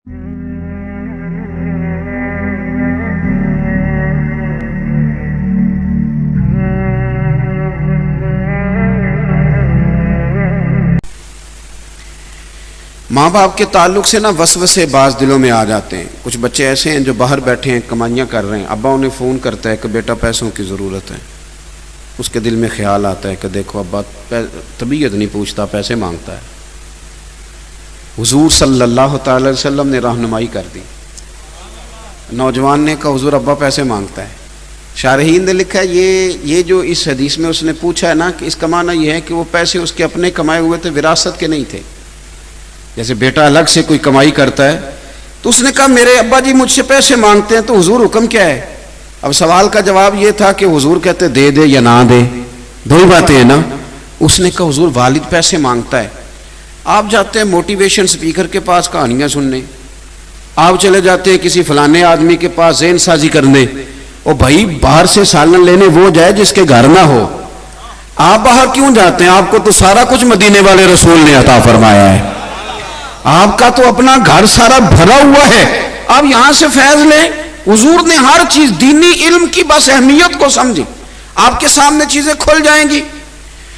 ماں باپ کے تعلق سے نا وسوسے بعض دلوں میں آ جاتے ہیں. کچھ بچے ایسے ہیں جو باہر بیٹھے ہیں، کمائیاں کر رہے ہیں، ابا انہیں فون کرتا ہے کہ بیٹا پیسوں کی ضرورت ہے. اس کے دل میں خیال آتا ہے کہ دیکھو ابا طبیعت نہیں پوچھتا، پیسے مانگتا ہے. حضور صلی اللہ تعالی علیہ وسلم نے رہنمائی کر دی. نوجوان نے کہا حضور ابا پیسے مانگتا ہے. شارحین نے لکھا ہے یہ جو اس حدیث میں اس نے پوچھا ہے نا، کہ اس کا معنی یہ ہے کہ وہ پیسے اس کے اپنے کمائے ہوئے تھے، وراثت کے نہیں تھے. جیسے بیٹا الگ سے کوئی کمائی کرتا ہے تو اس نے کہا میرے ابا جی مجھ سے پیسے مانگتے ہیں، تو حضور حکم کیا ہے؟ اب سوال کا جواب یہ تھا کہ حضور کہتے دے دے یا نہ دے، دو ہی باتیں ہیں نا. اس نے کہا حضور والد پیسے مانگتا ہے. آپ جاتے ہیں موٹیویشن سپیکر کے پاس کہانیاں سننے، آپ چلے جاتے ہیں کسی فلانے آدمی کے پاس ذہن سازی کرنے. او بھائی باہر سے سالن لینے وہ جائے جس کے گھر نہ ہو. آپ باہر کیوں جاتے ہیں؟ آپ کو تو سارا کچھ مدینے والے رسول نے عطا فرمایا ہے. آپ کا تو اپنا گھر سارا بھرا ہوا ہے، آپ یہاں سے فیض لیں. حضور نے ہر چیز دینی علم کی بس اہمیت کو سمجھی. آپ کے سامنے چیزیں کھل جائیں گی.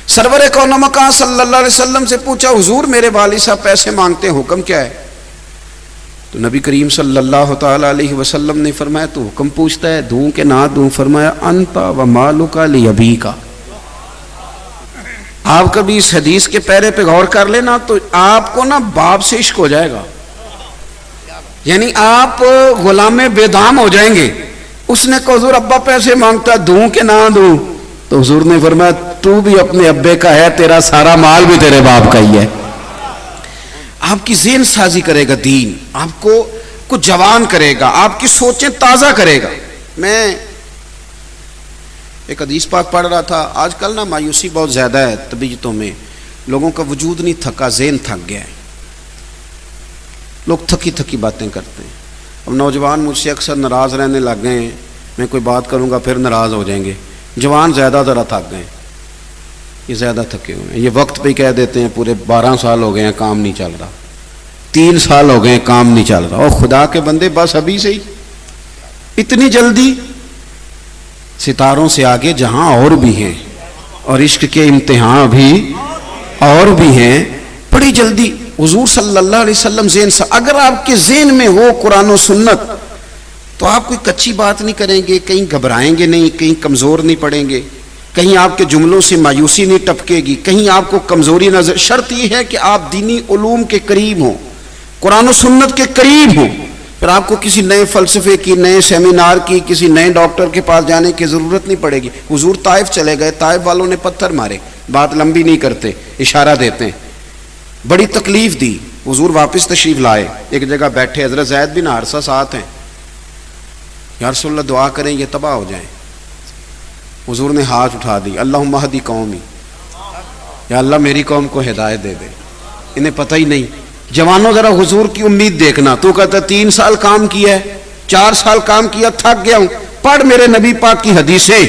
سرور کون مکان صلی اللہ علیہ وسلم سے پوچھا حضور میرے والد صاحب پیسے مانگتے ہیں، حکم کیا ہے؟ تو نبی کریم صلی اللہ تعالی علیہ وسلم نے فرمایا تو حکم پوچھتا ہے دوں کہ نہ دوں؟ فرمایا انت و مالک لابیک. آپ کبھی اس حدیث کے پیرے پہ غور کر لینا تو آپ کو نا باپ سے عشق ہو جائے گا، یعنی آپ غلام بے دام ہو جائیں گے. اس نے کہا حضور ابا پیسے مانگتا دوں کہ نہ دوں؟ تو حضور نے فرمایا تو بھی اپنے ابے کا ہے، تیرا سارا مال بھی تیرے باپ کا ہی ہے. آپ کی ذہن سازی کرے گا دین، آپ کو کچھ جوان کرے گا، آپ کی سوچیں تازہ کرے گا. میں ایک حدیث پاک پڑھ رہا تھا، آج کل نا مایوسی بہت زیادہ ہے طبیعتوں میں، لوگوں کا وجود نہیں تھکا، ذہن تھک گیا ہے، لوگ تھکی تھکی باتیں کرتے ہیں. اب نوجوان مجھ سے اکثر ناراض رہنے لگ گئے ہیں، میں کوئی بات کروں گا پھر ناراض ہو جائیں گے. جوان زیادہ ذرا تھک گئے، یہ زیادہ تھکے ہوئے ہیں. یہ وقت پہ کہہ دیتے ہیں پورے 12 سال ہو گئے ہیں کام نہیں چل رہا، 3 سال ہو گئے ہیں کام نہیں چل رہا. اور خدا کے بندے بس ابھی سے ہی اتنی جلدی؟ ستاروں سے آگے جہاں اور بھی ہیں، اور عشق کے امتحان بھی اور بھی ہیں، بڑی جلدی. حضور صلی اللہ علیہ وسلم ذہن سے اگر آپ کے ذہن میں ہو قرآن و سنت تو آپ کوئی کچی بات نہیں کریں گے، کہیں گھبرائیں گے نہیں، کہیں کمزور نہیں پڑیں گے، کہیں آپ کے جملوں سے مایوسی نہیں ٹپکے گی، کہیں آپ کو کمزوری نظر. شرط یہ ہے کہ آپ دینی علوم کے قریب ہوں، قرآن و سنت کے قریب ہوں. پھر آپ کو کسی نئے فلسفے کی، نئے سیمینار کی، کسی نئے ڈاکٹر کے پاس جانے کی ضرورت نہیں پڑے گی. حضور طائف چلے گئے، طائف والوں نے پتھر مارے، بات لمبی نہیں کرتے، اشارہ دیتے ہیں، بڑی تکلیف دی. حضور واپس تشریف لائے، ایک جگہ بیٹھے، حضرت زید بن حارثہ ساتھ ہیں. یا رسول اللہ دعا کریں یہ تباہ ہو جائیں. حضور نے ہاتھ اٹھا دی، اللہم اہدی قومی، یا اللہ میری قوم کو ہدایت دے دے، انہیں پتہ ہی نہیں. جوانوں ذرا حضور کی امید دیکھنا. تو کہتا 3 سال کام کیا ہے، 4 سال کام کیا، تھک گیا ہوں، پڑھ میرے نبی پاک کی حدیثیں،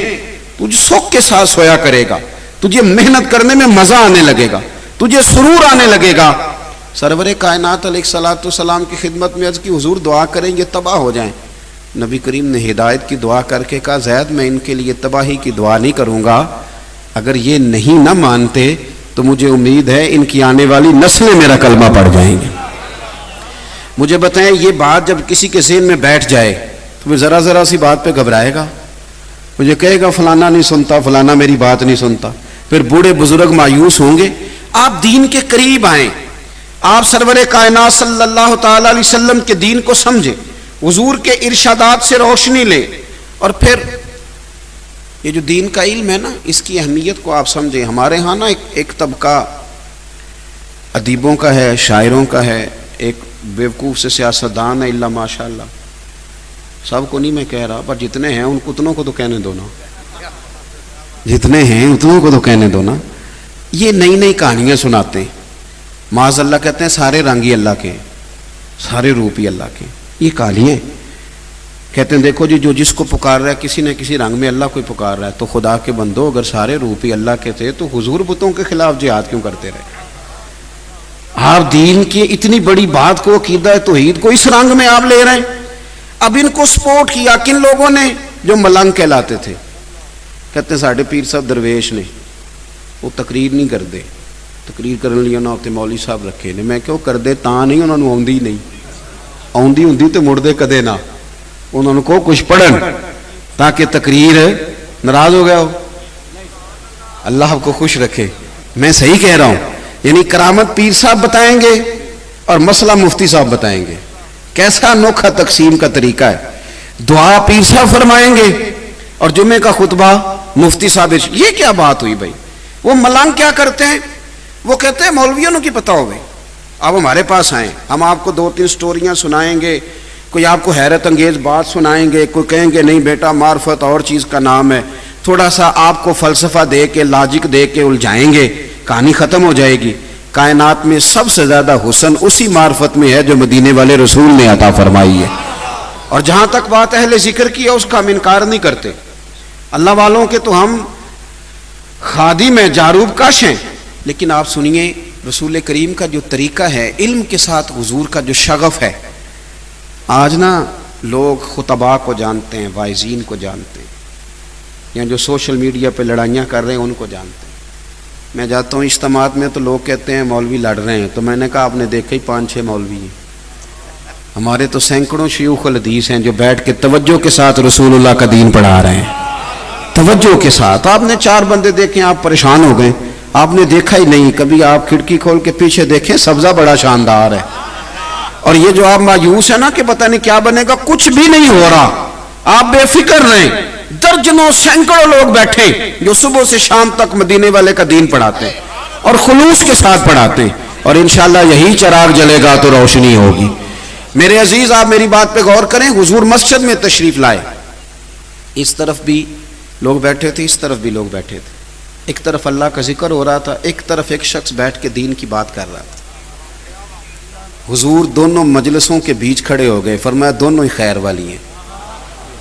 تجھے سوکھ کے ساتھ سویا کرے گا، تجھے محنت کرنے میں مزہ آنے لگے گا، تجھے سرور آنے لگے گا. سرور کائنات علیہ الصلوۃ والسلام کی خدمت میں عرض کی حضور دعا کریں یہ تباہ ہو جائیں. نبی کریم نے ہدایت کی دعا کر کے کہا زید میں ان کے لیے تباہی کی دعا نہیں کروں گا، اگر یہ نہیں نہ مانتے تو مجھے امید ہے ان کی آنے والی نسلیں میرا کلمہ پڑھ جائیں گے. مجھے بتائیں یہ بات جب کسی کے ذہن میں بیٹھ جائے تو وہ ذرا ذرا سی بات پہ گھبرائے گا، مجھے کہے گا فلانا نہیں سنتا، فلانا میری بات نہیں سنتا. پھر بوڑھے بزرگ مایوس ہوں گے. آپ دین کے قریب آئیں، آپ سرور کائنات صلی اللہ تعالی علیہ وسلم کے دین کو سمجھیں، حضور کے ارشادات سے روشنی لیں، اور پھر یہ جو دین کا علم ہے نا اس کی اہمیت کو آپ سمجھیں. ہمارے ہاں نا ایک طبقہ ادیبوں کا ہے، شاعروں کا ہے، ایک بیوقوف سے سیاستدان ہے، اللہ ماشاء اللہ. سب کو نہیں میں کہہ رہا، پر جتنے ہیں ان اتنوں کو تو کہنے دو نا، جتنے ہیں اتنوں کو تو کہنے دو نا. یہ نئی نئی کہانیاں سناتے ہیں، معاذ اللہ کہتے ہیں سارے رنگ ہی اللہ کے، سارے روپ ہی اللہ کے. یہ کہانیاں کہتے ہیں دیکھو جی جو جس کو پکار رہا ہے کسی نہ کسی رنگ میں اللہ کو پکار رہا ہے. تو خدا کے بندو اگر سارے روپ ہی اللہ کے تھے تو حضور بتوں کے خلاف جہاد کیوں کرتے رہے؟ آپ دین کی اتنی بڑی بات کو، عقیدہ توحید کو اس رنگ میں آپ لے رہے ہیں. اب ان کو سپورٹ کیا کن لوگوں نے؟ جو ملنگ کہلاتے تھے. کہتے ہیں ساڈے پیر صاحب درویش نے، وہ تقریر نہیں کرتے، تقریر کرنے لیے انہوں نے مولوی صاحب رکھے نے. میں کہو کرتے تاں نہیں، انہوں نے آندی نہیں، آندی ہوندی تو مڑتے کدے نہ. انہوں نے کہو کچھ پڑھن تاکہ تقریر. ناراض ہو گیا ہو؟ اللہ آپ کو خوش رکھے. میں صحیح کہہ رہا ہوں. یعنی کرامت پیر صاحب بتائیں گے اور مسئلہ مفتی صاحب بتائیں گے. کیسا انوکھا تقسیم کا طریقہ ہے. دعا پیر صاحب فرمائیں گے اور جمعے کا خطبہ مفتی صاحب. یہ کیا بات ہوئی بھائی؟ وہ ملنگ کیا کرتے ہیں؟ وہ کہتے ہیں مولویوں کی پتہ ہو گئی، آپ ہمارے پاس آئیں، ہم آپ کو 2-3 سٹوریاں سنائیں گے، کوئی آپ کو حیرت انگیز بات سنائیں گے، کوئی کہیں گے نہیں بیٹا معرفت اور چیز کا نام ہے، تھوڑا سا آپ کو فلسفہ دے کے لاجک دے کے الجھائیں گے، کہانی ختم ہو جائے گی. کائنات میں سب سے زیادہ حسن اسی معرفت میں ہے جو مدینے والے رسول نے عطا فرمائی ہے. اور جہاں تک بات اہل ذکر کی ہے اس کا ہم انکار نہیں کرتے. اللہ والوں کے تو ہم خادم ہیں، جاروب کاش ہیں. لیکن آپ سنیے رسول کریم کا جو طریقہ ہے، علم کے ساتھ حضور کا جو شغف ہے. آج نا لوگ خطباء کو جانتے ہیں، واعظین کو جانتے ہیں، یا جو سوشل میڈیا پہ لڑائیاں کر رہے ہیں ان کو جانتے ہیں. میں جاتا ہوں اجتماعات میں تو لوگ کہتے ہیں مولوی لڑ رہے ہیں، تو میں نے کہا آپ نے دیکھا ہی 5-6 مولوی ہیں. ہمارے تو سینکڑوں شیوخ الحدیث ہیں جو بیٹھ کے توجہ کے ساتھ رسول اللہ کا دین پڑھا رہے ہیں، توجہ کے ساتھ. آپ نے 4 بندے دیکھیں آپ پریشان ہو گئے، آپ نے دیکھا ہی نہیں. کبھی آپ کھڑکی کھول کے پیچھے دیکھیں، سبزہ بڑا شاندار ہے. اور یہ جو آپ مایوس ہیں نا کہ پتہ نہیں کیا بنے گا، کچھ بھی نہیں ہو رہا، آپ بے فکر رہیں. درجنوں سینکڑوں لوگ بیٹھے جو صبح سے شام تک مدینے والے کا دین پڑھاتے ہیں اور خلوص کے ساتھ پڑھاتے ہیں. اور انشاءاللہ یہی چراغ جلے گا تو روشنی ہوگی. میرے عزیز آپ میری بات پہ غور کریں. حضور مسجد میں تشریف لائے، اس طرف بھی لوگ بیٹھے تھے، اس طرف بھی لوگ بیٹھے تھے. ایک طرف اللہ کا ذکر ہو رہا تھا، ایک طرف ایک شخص بیٹھ کے دین کی بات کر رہا تھا. حضور دونوں مجلسوں کے بیچ کھڑے ہو گئے، فرمایا دونوں ہی خیر والی ہیں،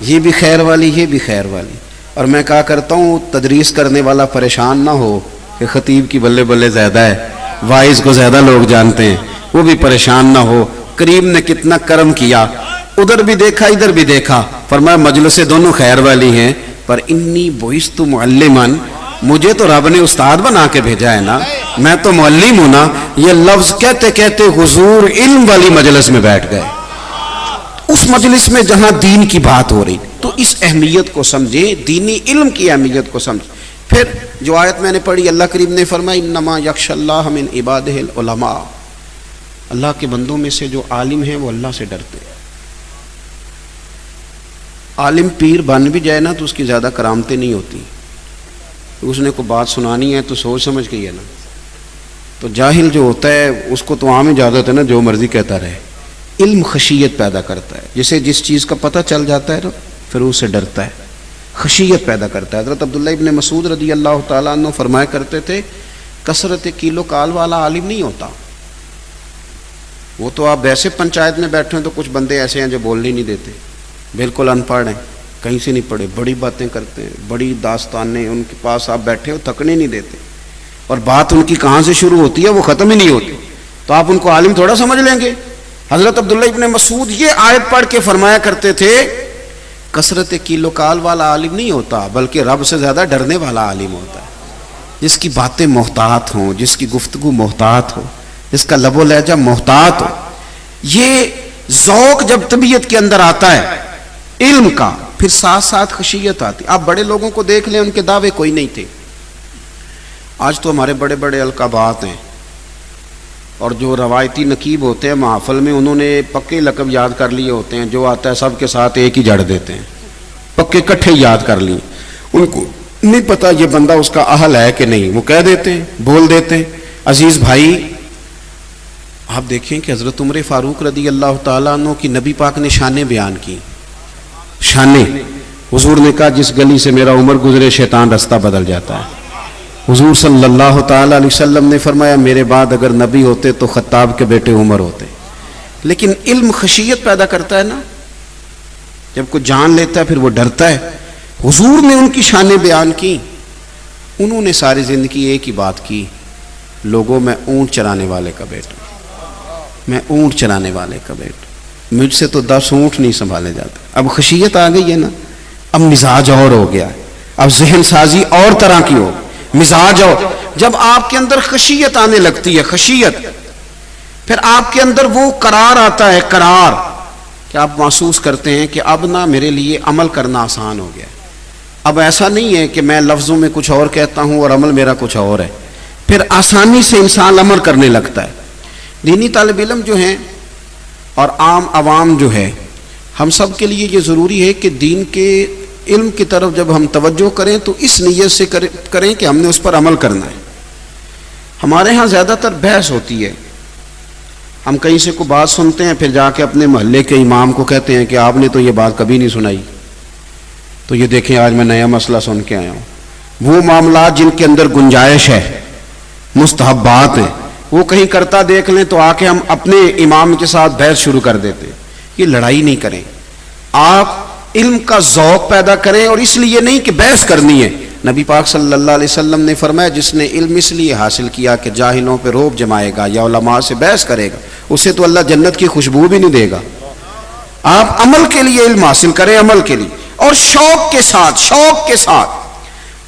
یہ بھی خیر والی، یہ بھی خیر والی. اور میں کہا کرتا ہوں تدریس کرنے والا پریشان نہ ہو کہ خطیب کی بلے بلے زیادہ ہے، واعظ کو زیادہ لوگ جانتے ہیں، وہ بھی پریشان نہ ہو. کریم نے کتنا کرم کیا، ادھر بھی دیکھا ادھر بھی دیکھا. فرمایا مجلسیں دونوں خیر والی ہیں، پر انی بعثت معلماً، مجھے تو رب نے استاد بنا کے بھیجا ہے نا، میں تو معلم ہوں نا. یہ لفظ کہتے کہتے حضور علم والی مجلس میں بیٹھ گئے، اس مجلس میں جہاں دین کی بات ہو رہی. تو اس اہمیت کو سمجھیں، دینی علم کی اہمیت کو سمجھیں. پھر جو آیت میں نے پڑھی، اللہ کریم نے فرمایا انما یخشی اللہ من عبادہ العلماء، اللہ کے بندوں میں سے جو عالم ہیں وہ اللہ سے ڈرتے ہیں. عالم پیر بن بھی جائے نا تو اس کی زیادہ کرامتیں نہیں ہوتی، اس نے کو بات سنانی ہے تو سوچ سمجھ کے ہی ہے نا. تو جاہل جو ہوتا ہے اس کو تو عام اجازت ہے نا جو مرضی کہتا رہے. علم خشیت پیدا کرتا ہے، جسے جس چیز کا پتہ چل جاتا ہے نا پھر اس سے ڈرتا ہے، خشیت پیدا کرتا ہے. حضرت عبداللہ ابن مسعود رضی اللہ تعالیٰ عنہ فرمایا کرتے تھے کثرت کیلو کال والا عالم نہیں ہوتا. وہ تو آپ ویسے پنچایت میں بیٹھے ہیں تو کچھ بندے ایسے ہیں جو بولنے نہیں دیتے، بالکل ان پڑھ ہیں، کہیں سے نہیں پڑھے، بڑی باتیں کرتے ہیں، بڑی داستانیں، ان کے پاس آپ بیٹھے ہو تھکنے نہیں دیتے، اور بات ان کی کہاں سے شروع ہوتی ہے وہ ختم ہی نہیں ہوتی. تو آپ ان کو عالم تھوڑا سمجھ لیں گے. حضرت عبداللہ ابن مسعود یہ آیت پڑھ کے فرمایا کرتے تھے کثرت کیلو کال والا عالم نہیں ہوتا، بلکہ رب سے زیادہ ڈرنے والا عالم ہوتا ہے، جس کی باتیں محتاط ہوں، جس کی گفتگو محتاط ہو، جس کا لب و لہجہ محتاط ہو. یہ ذوق جب طبیعت کے اندر آتا ہے علم کا، پھر ساتھ ساتھ خشیت آتی. آپ بڑے لوگوں کو دیکھ لیں، ان کے دعوے کوئی نہیں تھے. آج تو ہمارے بڑے بڑے القابات ہیں، اور جو روایتی نقیب ہوتے ہیں محافل میں انہوں نے پکے لقب یاد کر لیے ہوتے ہیں، جو آتا ہے سب کے ساتھ ایک ہی جڑ دیتے ہیں، پکے کٹھے یاد کر لیے. ان کو نہیں پتہ یہ بندہ اس کا اہل ہے کہ نہیں، وہ کہہ دیتے ہیں، بول دیتے ہیں. عزیز بھائی آپ دیکھیں کہ حضرت عمر فاروق رضی اللہ تعالیٰ عنہ کی نبی پاک نے شانیں بیان کی. شانیں، حضور نے کہا جس گلی سے میرا عمر گزرے شیطان رستہ بدل جاتا ہے. حضور صلی اللہ تعالیٰ علیہ وسلم نے فرمایا میرے بعد اگر نبی ہوتے تو خطاب کے بیٹے عمر ہوتے. لیکن علم خشیت پیدا کرتا ہے نا، جب کوئی جان لیتا ہے پھر وہ ڈرتا ہے. حضور نے ان کی شانیں بیان کی. انہوں نے ساری زندگی ایک ہی بات کی، لوگوں میں اونٹ چرانے والے کا بیٹا. میں اونٹ چلانے والے کا بیٹا، مجھ سے تو 10 اونٹ نہیں سنبھالے جاتے۔ اب خشیت آ گئی ہے نا، اب مزاج اور ہو گیا ہے، اب ذہن سازی اور طرح کی ہو، مزاج اور جب آپ کے اندر خشیت آنے لگتی ہے، خشیت، پھر آپ کے اندر وہ قرار آتا ہے، قرار کہ آپ محسوس کرتے ہیں کہ اب نہ میرے لیے عمل کرنا آسان ہو گیا ہے۔ اب ایسا نہیں ہے کہ میں لفظوں میں کچھ اور کہتا ہوں اور عمل میرا کچھ اور ہے، پھر آسانی سے انسان عمل کرنے لگتا ہے۔ دینی طالب علم جو ہیں اور عام عوام جو ہے، ہم سب کے لیے یہ ضروری ہے کہ دین کے علم کی طرف جب ہم توجہ کریں تو اس نیت سے کریں کہ ہم نے اس پر عمل کرنا ہے۔ ہمارے ہاں زیادہ تر بحث ہوتی ہے، ہم کہیں سے کوئی بات سنتے ہیں، پھر جا کے اپنے محلے کے امام کو کہتے ہیں کہ آپ نے تو یہ بات کبھی نہیں سنائی، تو یہ دیکھیں آج میں نیا مسئلہ سن کے آیا ہوں۔ وہ معاملات جن کے اندر گنجائش ہے، مستحبات ہیں، وہ کہیں کرتا دیکھ لیں تو آ کے ہم اپنے امام کے ساتھ بحث شروع کر دیتے ہیں۔ یہ لڑائی نہیں کریں، آپ علم کا ذوق پیدا کریں، اور اس لیے نہیں کہ بحث کرنی ہے۔ نبی پاک صلی اللہ علیہ وسلم نے فرمایا جس نے علم اس لیے حاصل کیا کہ جاہلوں پہ رعب جمائے گا یا علماء سے بحث کرے گا، اسے تو اللہ جنت کی خوشبو بھی نہیں دے گا۔ آپ عمل کے لیے علم حاصل کریں، عمل کے لیے، اور شوق کے ساتھ، شوق کے ساتھ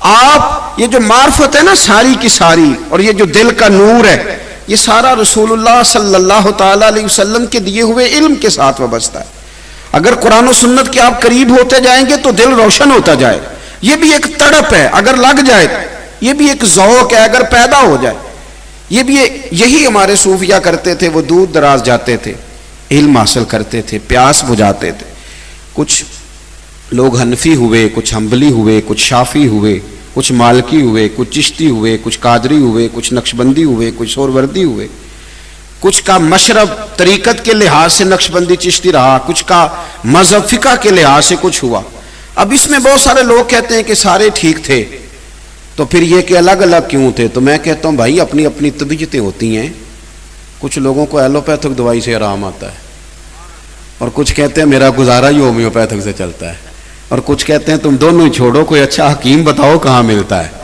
آپ یہ جو معرفت ہے نا ساری کی ساری، اور یہ جو دل کا نور ہے، یہ سارا رسول اللہ صلی اللہ تعالی علیہ وسلم کے دیے ہوئے علم کے ساتھ وابستہ ہے۔ اگر قرآن و سنت کے آپ قریب ہوتے جائیں گے تو دل روشن ہوتا جائے، یہ بھی ایک تڑپ ہے، اگر لگ جائے، یہ بھی ایک ذوق ہے اگر پیدا ہو جائے، یہ بھی یہی ہمارے صوفیہ کرتے تھے۔ وہ دور دراز جاتے تھے، علم حاصل کرتے تھے، پیاس بجھاتے تھے۔ کچھ لوگ حنفی ہوئے، کچھ حنبلی ہوئے، کچھ شافعی ہوئے، کچھ مالکی ہوئے، کچھ چشتی ہوئے، کچھ قادری ہوئے، کچھ نقشبندی ہوئے، کچھ سہروردی ہوئے، کچھ کا مشرب طریقت کے لحاظ سے نقشبندی چشتی رہا، کچھ کا مذہب فقہ کے لحاظ سے کچھ ہوا۔ اب اس میں بہت سارے لوگ کہتے ہیں کہ سارے ٹھیک تھے، تو پھر یہ کہ الگ الگ کیوں تھے؟ تو میں کہتا ہوں بھائی اپنی اپنی طبیعتیں ہوتی ہیں۔ کچھ لوگوں کو ایلوپیتھک دوائی سے آرام آتا ہے، اور کچھ کہتے ہیں میرا گزارا ہی ہومیوپیتھک سے چلتا ہے، اور کچھ کہتے ہیں تم دونوں ہی چھوڑو، کوئی اچھا حکیم بتاؤ کہاں ملتا ہے۔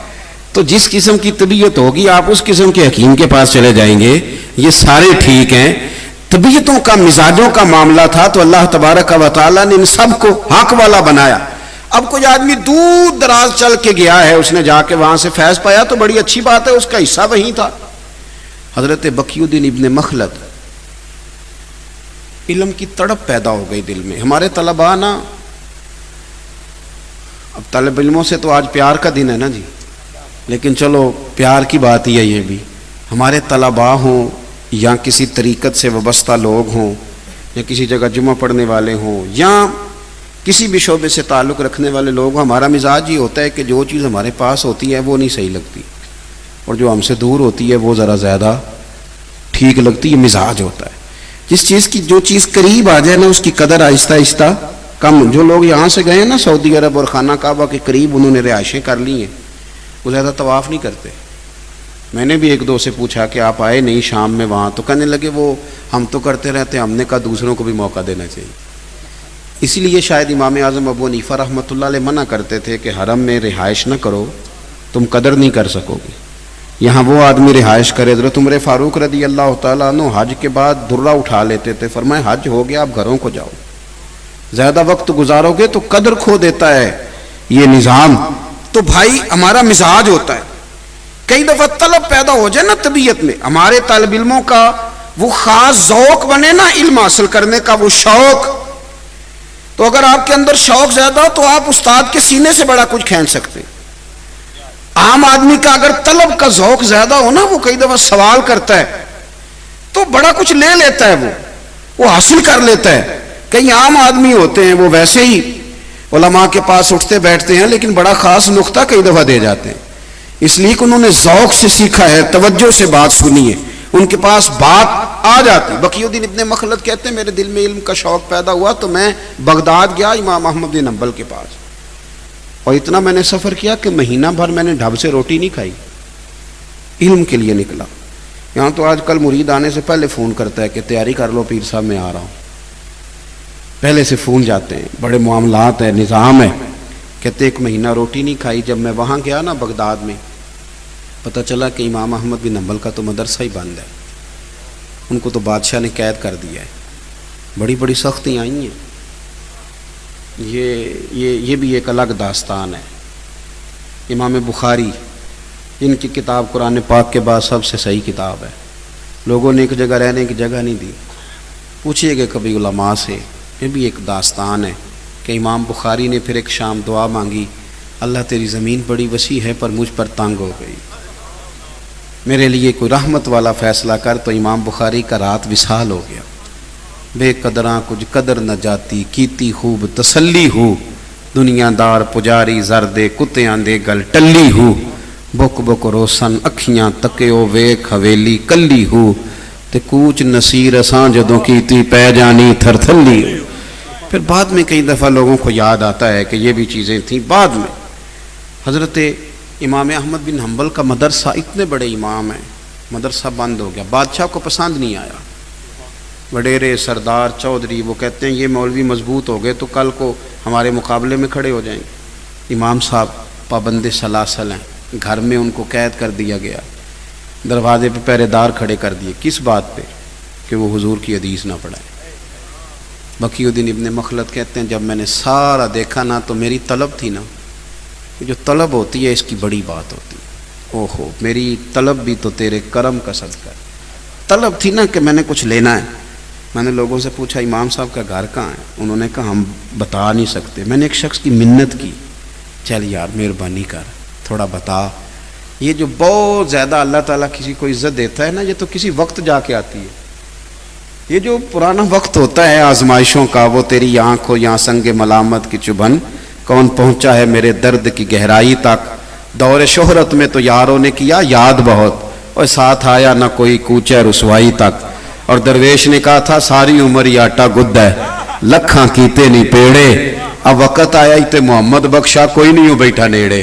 تو جس قسم کی طبیعت ہوگی آپ اس قسم کے حکیم کے پاس چلے جائیں گے۔ یہ سارے ٹھیک ہیں، طبیعتوں کا، مزاجوں کا معاملہ تھا، تو اللہ تبارک و تعالیٰ نے ان سب کو حق والا بنایا۔ اب کوئی آدمی دور دراز چل کے گیا ہے، اس نے جا کے وہاں سے فیض پایا تو بڑی اچھی بات ہے، اس کا حصہ وہیں تھا۔ حضرت بقی الدین ابن مخلد، علم کی تڑپ پیدا ہو گئی دل میں۔ ہمارے طلباء نا، اب طالب علموں سے تو آج پیار کا دن ہے نا جی، لیکن چلو پیار کی بات ہی ہے یہ بھی۔ ہمارے طلباء ہوں یا کسی طریقت سے وابستہ لوگ ہوں، یا کسی جگہ جمعہ پڑھنے والے ہوں، یا کسی بھی شعبے سے تعلق رکھنے والے لوگ ہوں، ہمارا مزاج یہ ہوتا ہے کہ جو چیز ہمارے پاس ہوتی ہے وہ نہیں صحیح لگتی، اور جو ہم سے دور ہوتی ہے وہ ذرا زیادہ ٹھیک لگتی ہے۔ مزاج ہوتا ہے جس چیز کی، جو چیز قریب آ جائے نا اس کی قدر آہستہ آہستہ کم۔ جو لوگ یہاں سے گئے ہیں نا سعودی عرب اور خانہ کعبہ کے قریب انہوں نے رہائشیں کر لی ہیں، وہ زیادہ طواف نہیں کرتے۔ میں نے بھی ایک دو سے پوچھا کہ آپ آئے نہیں شام میں وہاں، تو کہنے لگے وہ ہم تو کرتے رہتے، ہم نے کہا دوسروں کو بھی موقع دینا چاہیے۔ اسی لیے شاید امام اعظم ابو حنیفہ رحمۃ اللہ علیہ منع کرتے تھے کہ حرم میں رہائش نہ کرو، تم قدر نہیں کر سکو گے۔ یہاں وہ آدمی رہائش کرے۔ حضرت عمر فاروق رضی اللہ تعالیٰ عنہ حج کے بعد درہ اٹھا لیتے تھے، فرمائے حج ہو گیا، آپ گھروں کو جاؤ، زیادہ وقت گزارو گے تو قدر کھو دیتا ہے یہ نظام۔ تو بھائی ہمارا مزاج ہوتا ہے، کئی دفعہ طلب پیدا ہو جائے نا طبیعت میں، ہمارے طالب علموں کا وہ خاص ذوق بنے نا علم حاصل کرنے کا، وہ شوق، تو اگر آپ کے اندر شوق زیادہ ہو تو آپ استاد کے سینے سے بڑا کچھ کھینچ سکتے۔ عام آدمی کا اگر طلب کا ذوق زیادہ ہو نا، وہ کئی دفعہ سوال کرتا ہے تو بڑا کچھ لے لیتا ہے، وہ حاصل کر لیتا ہے۔ کئی عام آدمی ہوتے ہیں وہ ویسے ہی علماء کے پاس اٹھتے بیٹھتے ہیں، لیکن بڑا خاص نقطہ کئی دفعہ دے جاتے ہیں، اس لیے کہ انہوں نے ذوق سے سیکھا ہے، توجہ سے بات سنی ہے، ان کے پاس بات آ جاتی۔ بقی الدین ابن مخلد کہتے ہیں میرے دل میں علم کا شوق پیدا ہوا تو میں بغداد گیا امام احمد بن حنبل کے پاس، اور اتنا میں نے سفر کیا کہ مہینہ بھر میں نے ڈھب سے روٹی نہیں کھائی، علم کے لیے نکلا۔ یہاں تو آج کل مرید آنے سے پہلے فون کرتا ہے کہ تیاری کر لو پیر صاحب میں آ رہا ہوں، پہلے سے فون جاتے ہیں، بڑے معاملات ہے، نظام ہے۔ کہتے ایک مہینہ روٹی نہیں کھائی، جب میں وہاں گیا نا بغداد میں، پتہ چلا کہ امام احمد بن حنبل کا تو مدرسہ ہی بند ہے۔ ان کو تو بادشاہ نے قید کر دیا ہے، بڑی بڑی سختیاں آئی ہیں۔ یہ بھی ایک الگ داستان ہے۔ امام بخاری جن کی کتاب قرآن پاک کے بعد سب سے صحیح کتاب ہے، لوگوں نے ایک جگہ رہنے کی جگہ نہیں دی، پوچھئے گے کبھی علماء سے، یہ بھی ایک داستان ہے کہ امام بخاری نے پھر ایک شام دعا مانگی، اللہ تیری زمین بڑی وسیع ہے پر مجھ پر تنگ ہو گئی، میرے لیے کوئی رحمت والا فیصلہ کر، تو امام بخاری کا رات وصال ہو گیا۔ بے قدراں کچھ قدر نہ جاتی، کیتی خوب تسلی ہو، دنیا دار پجاری زردے کتیاں دے گل ٹلی ہو، بک بک روسن اکھیاں تکیو ویک حویلی کلی ہو، تے کوچ نصیر اساں جدوں کیتی پہ جانی تھر تھلی۔ پھر بعد میں کئی دفعہ لوگوں کو یاد آتا ہے کہ یہ بھی چیزیں تھیں۔ بعد میں حضرت امام احمد بن حنبل کا مدرسہ، اتنے بڑے امام ہیں، مدرسہ بند ہو گیا، بادشاہ کو پسند نہیں آیا، وڈیرے سردار چودھری وہ کہتے ہیں یہ مولوی مضبوط ہو گئے تو کل کو ہمارے مقابلے میں کھڑے ہو جائیں گے۔ امام صاحب پابند سلاسل ہیں، گھر میں ان کو قید کر دیا گیا، دروازے پہ پہرے دار کھڑے کر دیے، کس بات پہ؟ کہ وہ حضور کی حدیث نہ پڑھائیں۔ بقی الدین ابن مخلد کہتے ہیں جب میں نے سارا دیکھا نا تو میری طلب تھی نا، جو طلب ہوتی ہے اس کی بڑی بات ہوتی ہے، اوہو میری طلب بھی تو تیرے کرم کا صدقہ ہے، طلب تھی نا کہ میں نے کچھ لینا ہے۔ میں نے لوگوں سے پوچھا امام صاحب کا گھر کہاں ہے؟ انہوں نے کہا ہم بتا نہیں سکتے۔ میں نے ایک شخص کی منت کی، چل یار مہربانی کر تھوڑا بتا۔ یہ جو بہت زیادہ اللہ تعالیٰ کسی کو عزت دیتا ہے نا، یہ تو کسی وقت جا کے آتی ہے۔ یہ جو پرانا وقت ہوتا ہے آزمائشوں کا، وہ تیری آنکھ ہو یا سنگ ملامت کی چبھن، کون پہنچا ہے میرے درد کی گہرائی تک، دور شہرت میں تو یاروں نے کیا یاد بہت، اور ساتھ آیا نہ کوئی کوچے رسوائی تک، اور درویش نے کہا تھا ساری عمر یہ آٹا گد ہے، لکھاں کیتے نہیں پیڑے، اب وقت آیا ہی تے محمد بخشا کوئی نہیں ہو بیٹھا نیڑے،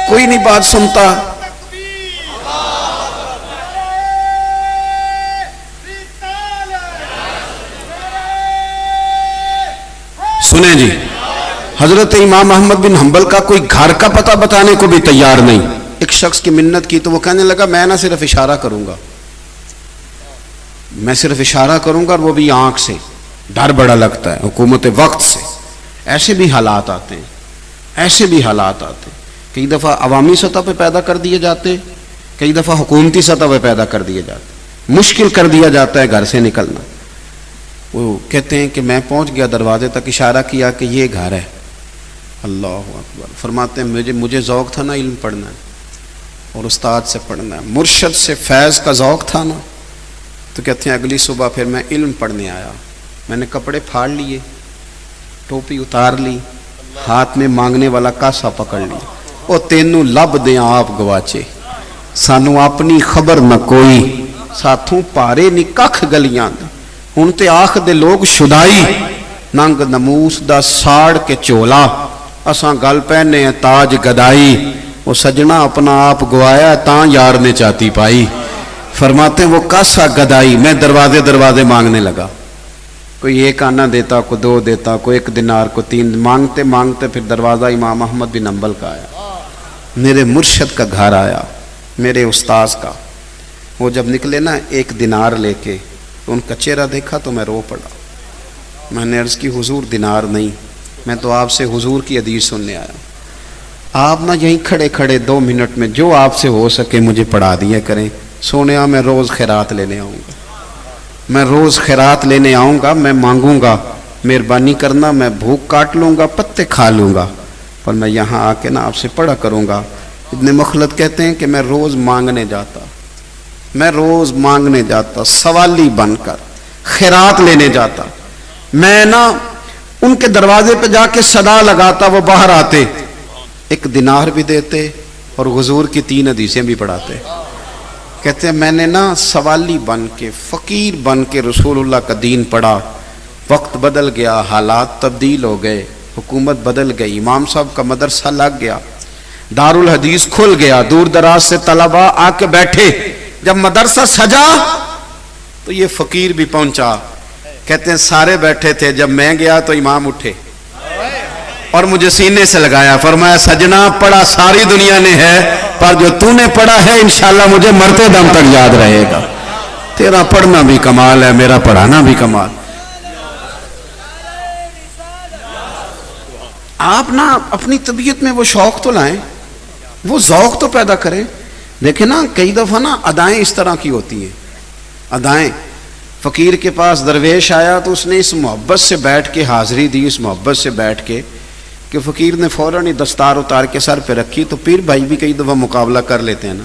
کوئی نہیں بات سنتا۔ سنیں جی، حضرت امام احمد بن حنبل کا کوئی گھر کا پتہ بتانے کو بھی تیار نہیں۔ ایک شخص کی منت کی تو وہ کہنے لگا میں نہ صرف اشارہ کروں گا، میں صرف اشارہ کروں گا، اور وہ بھی آنکھ سے، ڈر بڑا لگتا ہے حکومت وقت سے۔ ایسے بھی حالات آتے ہیں، ایسے بھی حالات آتے ہیں، کئی دفعہ عوامی سطح پہ پیدا کر دیے جاتے، کئی دفعہ حکومتی سطح پہ پیدا کر دیے جاتے، مشکل کر دیا جاتا ہے گھر سے نکلنا۔ وہ کہتے ہیں کہ میں پہنچ گیا دروازے تک، اشارہ کیا کہ یہ گھر ہے، اللہ اکبر۔ فرماتے ہیں مجھے ذوق تھا نا علم پڑھنا ہے اور استاد سے پڑھنا ہے، مرشد سے فیض کا ذوق تھا نا، تو کہتے ہیں اگلی صبح پھر میں علم پڑھنے آیا، میں نے کپڑے پھاڑ لیے، ٹوپی اتار لی، ہاتھ میں مانگنے والا کاسا پکڑ لی، او تینوں لب دیں آپ گواچے، سانو اپنی خبر نہ کوئی، ساتھوں پارے نی ککھ گلیاں دے، ہن تے آخ دے لوگ شدائی، ننگ نموس دا ساڑ کے چولا، اساں گل پہنے ہیں تاج گدائی، وہ سجنا اپنا آپ گوایا تاں یار نے چاہتی پائی۔ فرماتے ہیں وہ کاسا گدائی، میں دروازے دروازے مانگنے لگا، کوئی ایک آنا دیتا، کوئی دو دیتا، کوئی ایک دینار، کوئی تین، مانگتے مانگتے پھر دروازہ امام احمد بن حنبل کا آیا، میرے مرشد کا گھر آیا، میرے استاذ کا۔ وہ جب نکلے نا ایک دینار لے کے، تو ان کا چہرہ دیکھا تو میں رو پڑا۔ میں نے عرض کی حضور دینار نہیں، میں تو آپ سے حضور کی حدیث سننے آیا، آپ نہ یہیں کھڑے کھڑے 2 منٹ میں جو آپ سے ہو سکے مجھے پڑھا دیا کریں، سونیا میں روز خیرات لینے آؤں گا، میں روز خیرات لینے آؤں گا، میں مانگوں گا، مہربانی کرنا، میں بھوک کاٹ لوں گا، پتے کھا لوں گا، پر میں یہاں آ کے نا آپ سے پڑھا کروں گا۔ ابن مخلد کہتے ہیں کہ میں روز مانگنے جاتا، میں روز مانگنے جاتا، سوالی بن کر خیرات لینے جاتا، میں نا ان کے دروازے پہ جا کے صدا لگاتا، وہ باہر آتے، 1 دینار بھی دیتے اور حضور کی 3 حدیثیں بھی پڑھاتے۔ کہتے ہیں میں نے نا سوالی بن کے، فقیر بن کے رسول اللہ کا دین پڑھا، وقت بدل گیا، حالات تبدیل ہو گئے، حکومت بدل گئی، امام صاحب کا مدرسہ لگ گیا، دار الحدیث کھل گیا، دور دراز سے طلباء آ کے بیٹھے، جب مدرسہ سجا تو یہ فقیر بھی پہنچا۔ کہتے ہیں سارے بیٹھے تھے، جب میں گیا تو امام اٹھے اور مجھے سینے سے لگایا، فرمایا سجنا پڑھا ساری دنیا نے ہے، پر جو تو نے پڑھا ہے انشاءاللہ مجھے مرتے دم تک یاد رہے گا۔ تیرا پڑھنا بھی کمال ہے، میرا پڑھانا بھی کمال۔ آپ نا اپنی طبیعت میں وہ شوق تو لائیں، وہ ذوق تو پیدا کریں۔ دیکھیں نا کئی دفعہ نا ادائیں اس طرح کی ہوتی ہیں، ادائیں۔ فقیر کے پاس درویش آیا تو اس نے اس محبت سے بیٹھ کے حاضری دی، اس محبت سے بیٹھ کے کہ فقیر نے فوراً ہی دستار اتار کے سر پہ رکھی۔ تو پیر بھائی بھی کئی دفعہ مقابلہ کر لیتے ہیں نا،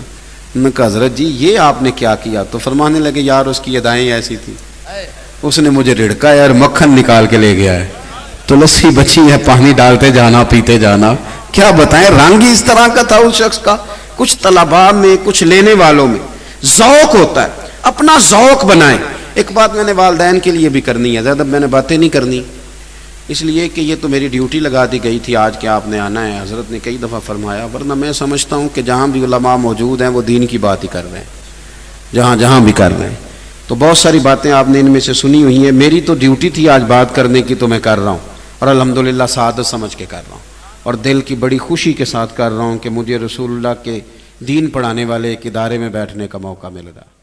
میں کہا حضرت جی یہ آپ نے کیا کیا؟ تو فرمانے لگے یار اس کی ادائیں ایسی تھی، اس نے مجھے رڑکا ہے اور مکھن نکال کے لے گیا ہے، تو لسی بچی ہے، پانی ڈالتے جانا پیتے جانا۔ کیا بتائیں، رنگ ہی اس طرح کا تھا اس شخص کا۔ کچھ طلباء میں، کچھ لینے والوں میں ذوق ہوتا ہے، اپنا ذوق بنائیں۔ ایک بات میں نے والدین کے لیے بھی کرنی ہے، زیادہ میں نے باتیں نہیں کرنی اس لیے کہ یہ تو میری ڈیوٹی لگا دی گئی تھی آج کہ آپ نے آنا ہے۔ حضرت نے کئی دفعہ فرمایا، ورنہ میں سمجھتا ہوں کہ جہاں بھی علماء موجود ہیں وہ دین کی بات ہی کر رہے ہیں، جہاں بھی کر رہے ہیں۔ تو بہت ساری باتیں آپ نے ان میں سے سنی ہوئی ہیں، میری تو ڈیوٹی تھی آج بات کرنے کی تو میں کر رہا ہوں، اور الحمدللہ سعادت سمجھ کے کر رہا ہوں، اور دل کی بڑی خوشی کے ساتھ کر رہا ہوں کہ مجھے رسول اللہ کے دین پڑھانے والے ایک ادارے میں بیٹھنے کا موقع مل رہا ہے۔